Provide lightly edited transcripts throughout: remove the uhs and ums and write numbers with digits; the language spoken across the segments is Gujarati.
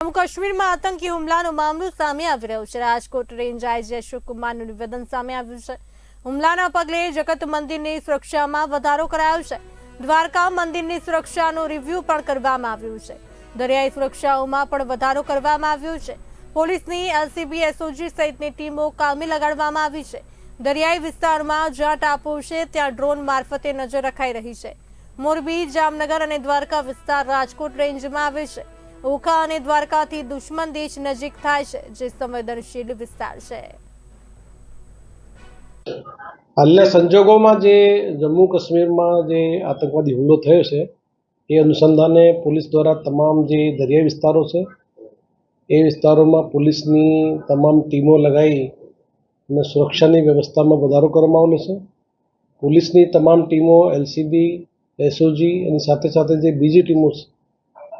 જમ્મુ કાશ્મીરમાં આતંકી હુમલાનો મામલો સામે આવી રહ્યો છે। રાજકોટ રેન્જ આઈજી અશોક કુમારનું નિવેદન સામે આવ્યું છે। હુમલાના પગલે જગત મંદિરની સુરક્ષામાં વધારો કરાયો છે। દ્વારકા મંદિરની સુરક્ષાનો રિવ્યુ પણ કરવામાં આવ્યું છે। દરિયાઈ સુરક્ષાઓમાં પણ વધારો કરવામાં આવ્યો છે। પોલીસની એલસીબી એસઓજી સહિતની ટીમો કામે લગાડવામાં આવી છે। દરિયાઈ વિસ્તારમાં જ્યાં ટાપુ છે ત્યાં ડ્રોન મારફતે નજર રખાઈ રહી છે। મોરબી, જામનગર અને દ્વારકા વિસ્તાર રાજકોટ રેન્જમાં આવે છે। ઓખા અને દ્વારકાથી દુશ્મન દેશ નજીક થાય છે, જે સંવેદનશીલ વિસ્તાર છે। હાલના સંજોગોમાં જે જમ્મુ કાશ્મીરમાં જે આતંકવાદી હુમલો થયો છે એ અનુસંધાને પોલીસ દ્વારા તમામ જે દરિયાઈ વિસ્તારો છે એ વિસ્તારોમાં પોલીસની તમામ ટીમો લગાવી અને સુરક્ષાની વ્યવસ્થામાં વધારો કરવામાં આવેલો છે। પોલીસની તમામ ટીમો એલસીબી, એસઓજી અને સાથે સાથે જે બીજી ટીમો છે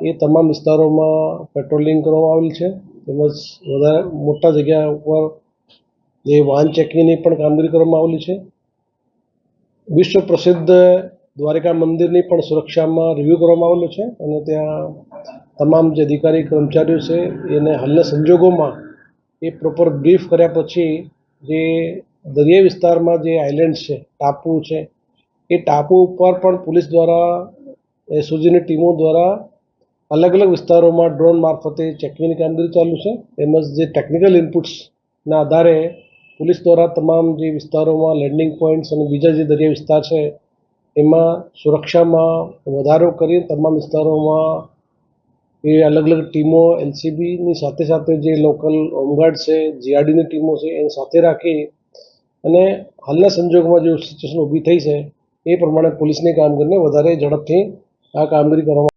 એ તમામ વિસ્તારોમાં પેટ્રોલિંગ કરવામાં આવેલ છે। તેમજ વધારે મોટા જગ્યા ઉપર જે વાહન ચેકિંગની પણ કામગીરી કરવામાં આવેલી છે। વિશ્વ પ્રસિદ્ધ દ્વારકા મંદિરની પણ સુરક્ષામાં રિવ્યૂ કરવામાં આવેલો છે અને ત્યાં તમામ જે અધિકારી કર્મચારીઓ છે એને હાલના સંજોગોમાં એ પ્રોપર બ્રીફ કર્યા પછી જે દરિયાઈ વિસ્તારમાં જે આઇલેન્ડ છે, ટાપુ છે, એ ટાપુ ઉપર પણ પોલીસ દ્વારા એસઓજીની ટીમો દ્વારા અલગ અલગ વિસ્તારોમાં ડ્રોન મારફતે ચેકિંગની કામગીરી ચાલુ છે। તેમજ જે ટેકનિકલ ઇનપુટ્સના આધારે પોલીસ દ્વારા તમામ જે વિસ્તારોમાં લેન્ડિંગ પોઈન્ટ્સ અને બીજા જે દરિયા વિસ્તાર છે એમાં સુરક્ષામાં વધારો કરી તમામ વિસ્તારોમાં એ અલગ અલગ ટીમો એલસીબીની સાથે સાથે જે લોકલ હોમગાર્ડ છે, જીઆરડીની ટીમો છે એને સાથે રાખી અને હાલના સંજોગોમાં જે સિચ્યુએશન ઊભી થઈ છે એ પ્રમાણે પોલીસની કામગીરીને વધારે ઝડપથી આ કામગીરી કરવામાં